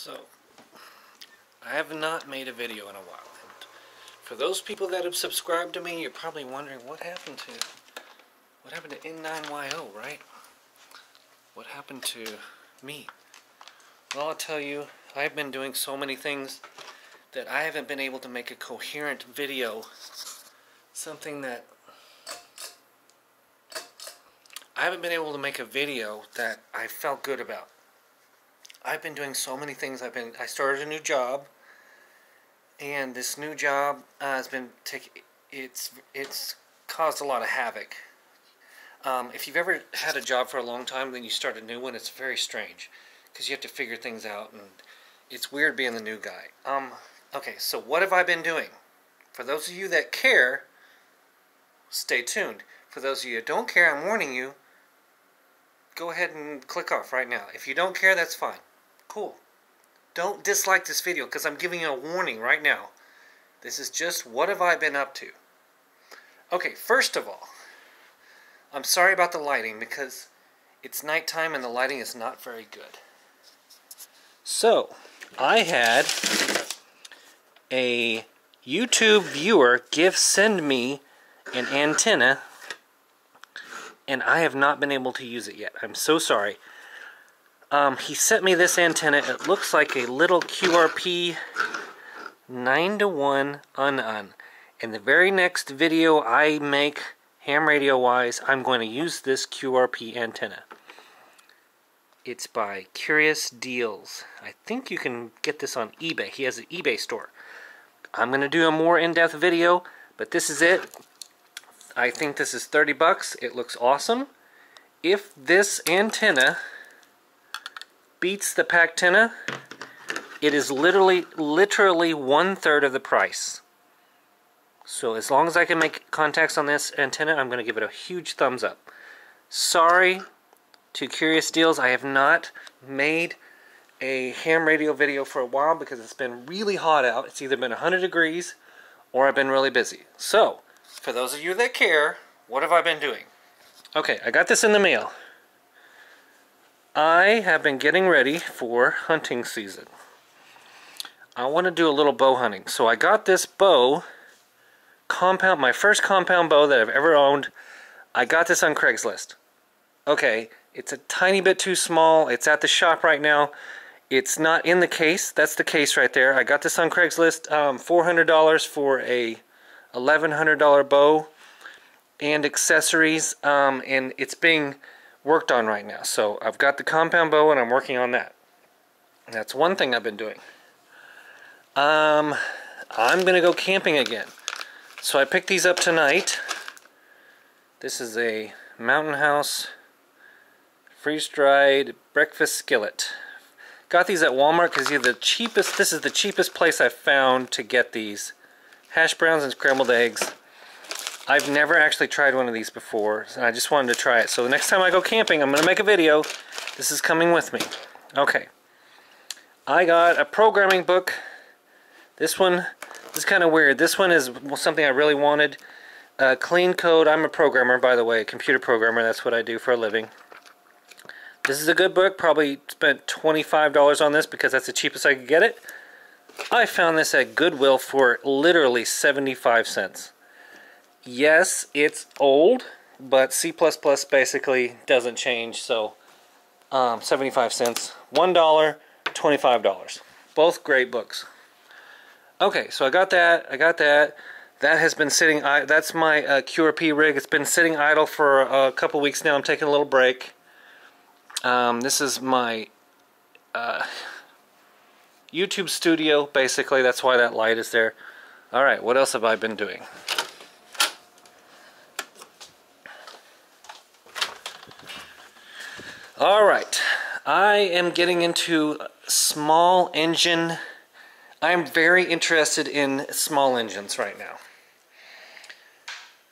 So, I have not made a video in a while. And for those people that have subscribed to me, you're probably wondering what happened to N9YO, right? What happened to me? Well, I'll tell you, I've been doing so many things that I haven't been able to make a coherent video. Something that I haven't been able to make a video that I felt good about. I've been doing so many things. I started a new job, and this new job has been it's caused a lot of havoc. If you've ever had a job for a long time, then you start a new one, it's very strange because you have to figure things out, and it's weird being the new guy. Okay, so what have I been doing? For those of you that care, stay tuned. For those of you that don't care, I'm warning you, go ahead and click off right now. If you don't care, that's fine. Cool. Don't dislike this video because I'm giving you a warning right now. This is just what have I been up to. Okay, first of all, I'm sorry about the lighting because it's nighttime and the lighting is not very good. So, I had a YouTube viewer send me an antenna, and I have not been able to use it yet. I'm so sorry. He sent me this antenna. It looks like a little QRP 9-to-1 un. In the very next video I make, ham radio wise, I'm going to use this QRP antenna. It's by Curious Deals. I think you can get this on eBay. He has an eBay store. I'm going to do a more in-depth video, but this is it. I think this is 30 bucks. It looks awesome. If this antenna beats the Pactenna, it is literally 1/3 of the price. So as long as I can make contacts on this antenna, I'm going to give it a huge thumbs up. Sorry to Curious Deals, I have not made a ham radio video for a while because it's been really hot out. It's either been 100 degrees or I've been really busy. So, for those of you that care, what have I been doing? Okay, I got this in the mail. I have been getting ready for hunting season. I want to do a little bow hunting. So I got this bow, my first compound bow that I've ever owned. I got this on Craigslist. Okay, it's a tiny bit too small. It's at the shop right now. It's not in the case. That's the case right there. I got this on Craigslist. $400 for a $1,100 bow and accessories, and it's being worked on right now. So I've got the compound bow and I'm working on that. That's one thing I've been doing. I'm gonna go camping again. So I picked these up tonight. This is a Mountain House freeze-dried breakfast skillet. Got these at Walmart because they're the cheapest. This is the cheapest place I've found to get these. Hash browns and scrambled eggs. I've never actually tried one of these before, and I just wanted to try it. So the next time I go camping, I'm going to make a video. This is coming with me. Okay. I got a programming book. This one is kind of weird. This one is something I really wanted. Clean Code. I'm a programmer, by the way, a computer programmer. That's what I do for a living. This is a good book. Probably spent $25 on this because that's the cheapest I could get it. I found this at Goodwill for literally 75 cents. Yes, it's old, but C++ basically doesn't change, so 75 cents. $1, $25. Both great books. Okay, so I got that. That has been sitting, that's my QRP rig. It's been sitting idle for a couple weeks now. I'm taking a little break. This is my YouTube studio, basically. That's why that light is there. Alright, what else have I been doing? Alright, I am getting into small engine. I'm very interested in small engines right now.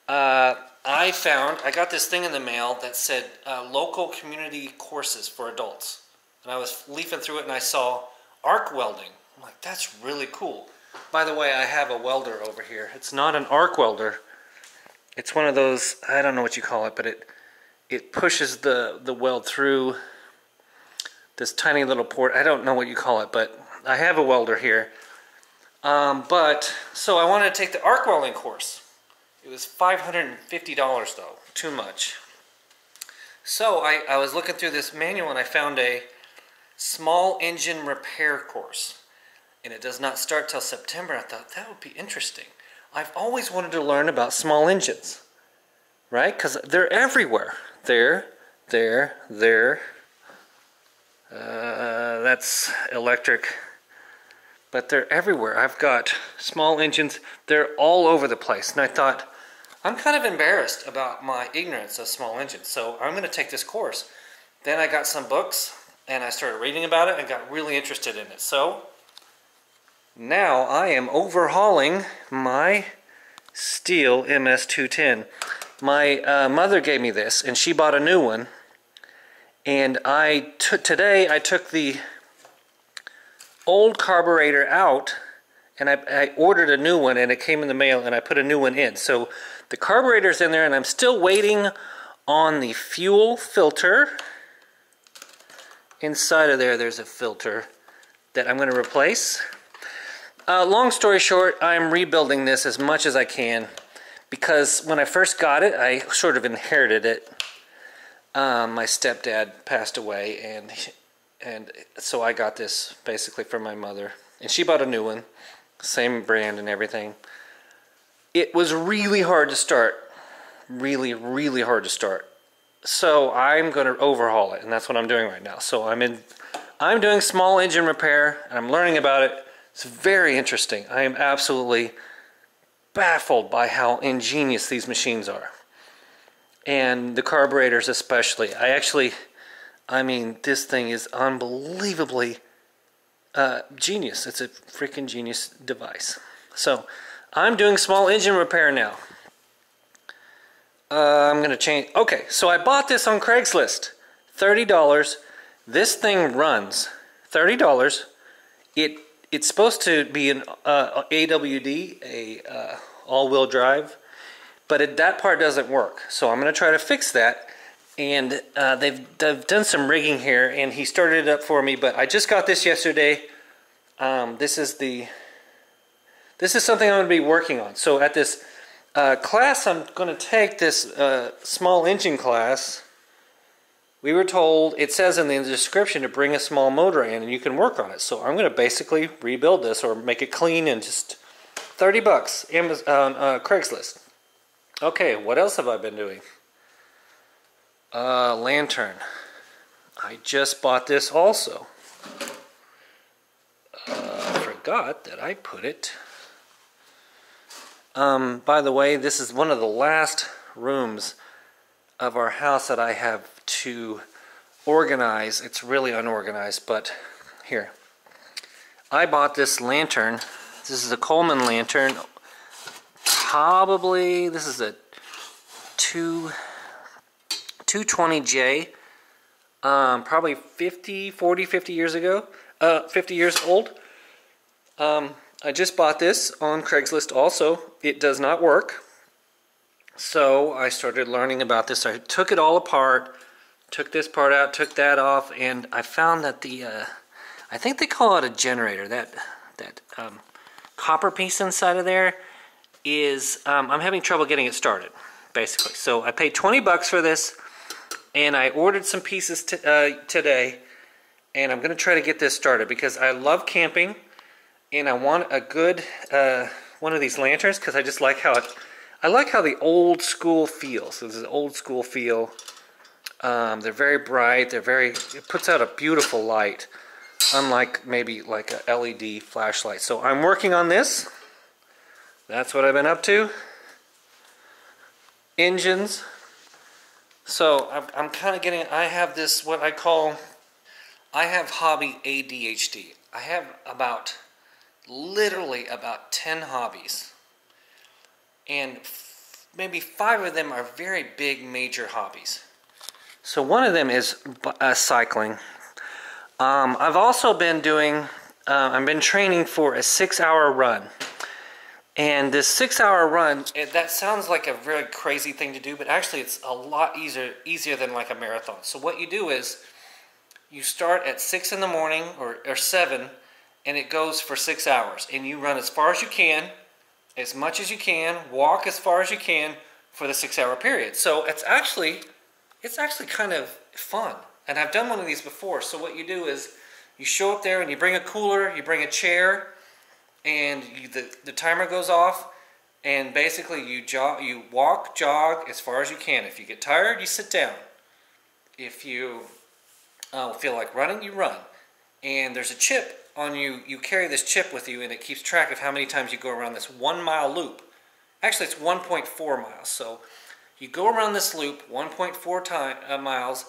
I got this thing in the mail that said local community courses for adults. And I was leafing through it and I saw arc welding. I'm like, that's really cool. By the way, I have a welder over here. It's not an arc welder. It's one of those, I don't know what you call it, but it pushes the weld through this tiny little port. I don't know what you call it, but I have a welder here. So I wanted to take the arc welding course. It was $550 though, too much. So I was looking through this manual and I found a small engine repair course. And it does not start till September. I thought that would be interesting. I've always wanted to learn about small engines, right? Because they're everywhere. There. That's electric. But they're everywhere. I've got small engines. They're all over the place. And I thought, I'm kind of embarrassed about my ignorance of small engines. So I'm going to take this course. Then I got some books and I started reading about it and got really interested in it. So now I am overhauling my Stihl MS 210. My mother gave me this and she bought a new one. And today I took the old carburetor out and I ordered a new one and it came in the mail and I put a new one in. So the carburetor's in there and I'm still waiting on the fuel filter. Inside of there's a filter that I'm going to replace. Long story short, I'm rebuilding this as much as I can because when I first got it, I sort of inherited it. My stepdad passed away and so I got this basically from my mother. And she bought a new one, same brand and everything. It was really hard to start. Really, really hard to start. So I'm going to overhaul it, and that's what I'm doing right now. So I'm doing small engine repair, and I'm learning about it. It's very interesting. I am absolutely baffled by how ingenious these machines are. And the carburetors especially. I mean, this thing is unbelievably genius. It's a freaking genius device. So I'm doing small engine repair now. I'm going to change. Okay, so I bought this on Craigslist. $30. This thing runs. $30. It's supposed to be an AWD, a all-wheel drive, but that part doesn't work. So I'm going to try to fix that. And they've done some rigging here, and he started it up for me. But I just got this yesterday. This is something I'm going to be working on. So at this class I'm going to take, this small engine class, we were told, it says in the description to bring a small motor in and you can work on it. So I'm going to basically rebuild this or make it clean and just $30 Amazon, Craigslist. Okay, what else have I been doing? Lantern. I just bought this also. I forgot that I put it. By the way, this is one of the last rooms of our house that I have to organize. It's really unorganized, but here. I bought this lantern. This is a Coleman Lantern. Probably, this is a 220J. Probably 50 years ago. 50 years old. I just bought this on Craigslist also. It does not work. So I started learning about this. I took it all apart, took this part out, took that off, and I found that I think they call it a generator. That copper piece inside of there is, I'm having trouble getting it started, basically. So I paid 20 bucks for this, and I ordered some pieces today, and I'm going to try to get this started because I love camping. And I want a good one of these lanterns because I just like how the old school feels. So this is an old school feel. They're very bright. It puts out a beautiful light, unlike maybe like a LED flashlight. So I'm working on this. That's what I've been up to. Engines. So I'm kind of getting. I have this what I call. I have hobby ADHD. I have literally about 10 hobbies, and maybe 5 of them are very big major hobbies. So one of them is cycling. I've also been doing I've been training for a 6-hour run, and this 6-hour run, that sounds like a very crazy thing to do, but actually it's a lot easier than like a marathon. So what you do is you start at 6 in the morning or 7, and it goes for 6 hours. And you run as far as you can, as much as you can, walk as far as you can for the 6 hour period. So it's actually kind of fun. And I've done one of these before. So what you do is you show up there and you bring a cooler, you bring a chair, and the timer goes off, and basically you walk, jog as far as you can. If you get tired, you sit down. If you feel like running, you run. And there's a chip on you. You carry this chip with you, and it keeps track of how many times you go around this 1 mile loop. Actually, it's 1.4 miles. So you go around this loop 1.4 miles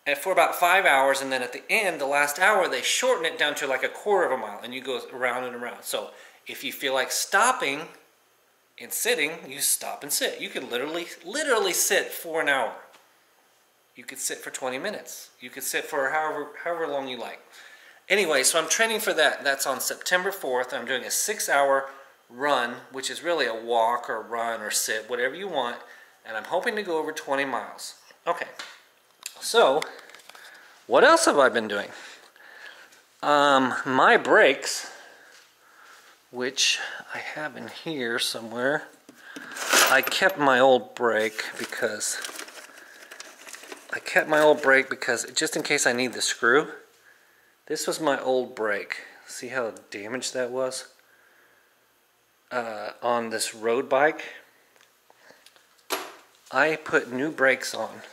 and for about 5 hours, and then at the end, the last hour, they shorten it down to like a quarter of a mile, and you go around and around. So if you feel like stopping and sitting, you stop and sit. You can literally sit for an hour. You could sit for 20 minutes. You could sit for however long you like. Anyway, so I'm training for that. That's on September 4th. I'm doing a 6 hour run, which is really a walk or run or sit, whatever you want. And I'm hoping to go over 20 miles. Okay. So, what else have I been doing? My brakes, which I have in here somewhere. I kept my old brake because just in case I need the screw. This was my old brake. See how damaged that was? On this road bike. I put new brakes on.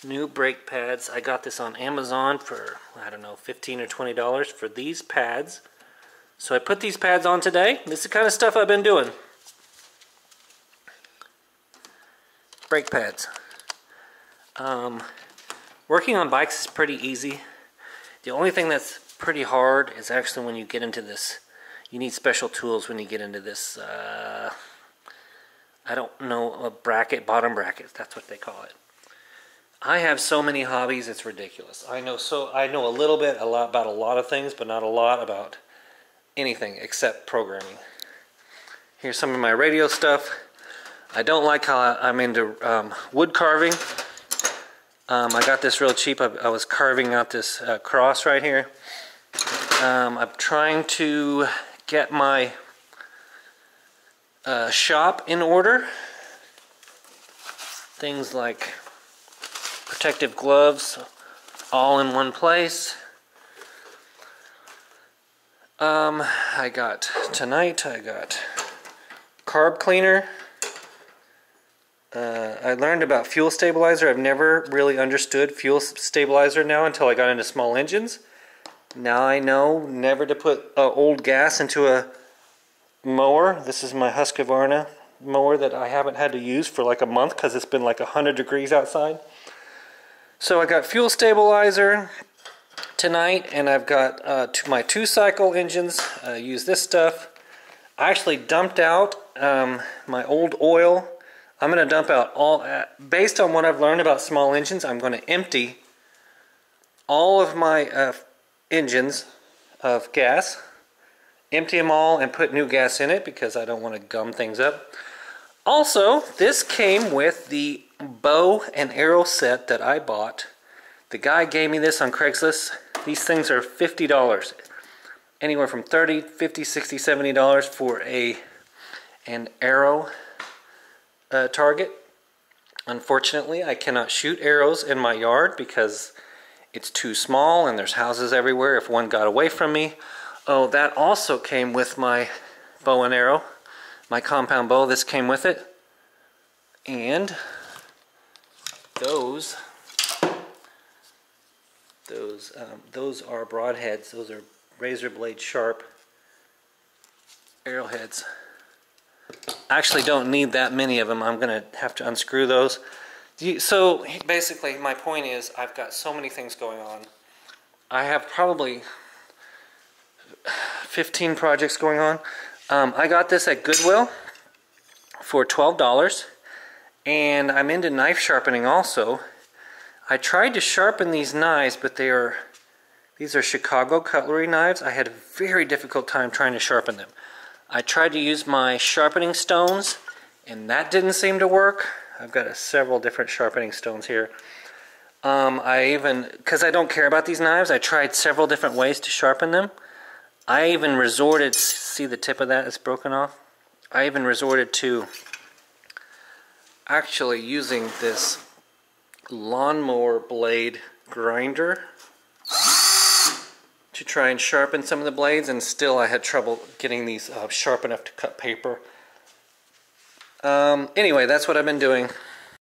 New brake pads. I got this on Amazon for, I don't know, $15 or $20 for these pads. So I put these pads on today. This is the kind of stuff I've been doing. Brake pads. Working on bikes is pretty easy. The only thing that's pretty hard is actually when you get into this. You need special tools when you get into this, I don't know, a bracket, bottom bracket. That's what they call it. I have so many hobbies, it's ridiculous. I know a little bit, about a lot of things, but not a lot about anything except programming. Here's some of my radio stuff. I don't like how I'm into wood carving. I got this real cheap. I was carving out this cross right here. I'm trying to get my shop in order. Things like protective gloves all in one place. Tonight I got carb cleaner. I learned about fuel stabilizer. I've never really understood fuel stabilizer now until I got into small engines. Now I know never to put old gas into a mower. This is my Husqvarna mower that I haven't had to use for like a month because it's been like 100 degrees outside. So I got fuel stabilizer tonight, and I've got my 2-cycle engines. Use this stuff. I actually dumped out my old oil. I'm going to dump out all, based on what I've learned about small engines, I'm going to empty all of my engines of gas, empty them all and put new gas in it because I don't want to gum things up. Also, this came with the bow and arrow set that I bought. The guy gave me this on Craigslist. These things are $50. Anywhere from $30, $50, $60, $70 for an arrow target. Unfortunately, I cannot shoot arrows in my yard because it's too small and there's houses everywhere if one got away from me. Oh, that also came with my bow and arrow, my compound bow. This came with it. And those are broadheads. Those are razor blade sharp arrowheads. I actually don't need that many of them. I'm gonna have to unscrew those. So basically my point is I've got so many things going on. I have probably 15 projects going on. I got this at Goodwill for $12, and I'm into knife sharpening also. I tried to sharpen these knives, but these are Chicago cutlery knives. I had a very difficult time trying to sharpen them. I tried to use my sharpening stones, and that didn't seem to work. I've got several different sharpening stones here. Because I don't care about these knives, I tried several different ways to sharpen them. I even resorted, see the tip of that is broken off? I even resorted to actually using this lawnmower blade grinder to try and sharpen some of the blades, and still I had trouble getting these sharp enough to cut paper. Anyway, that's what I've been doing.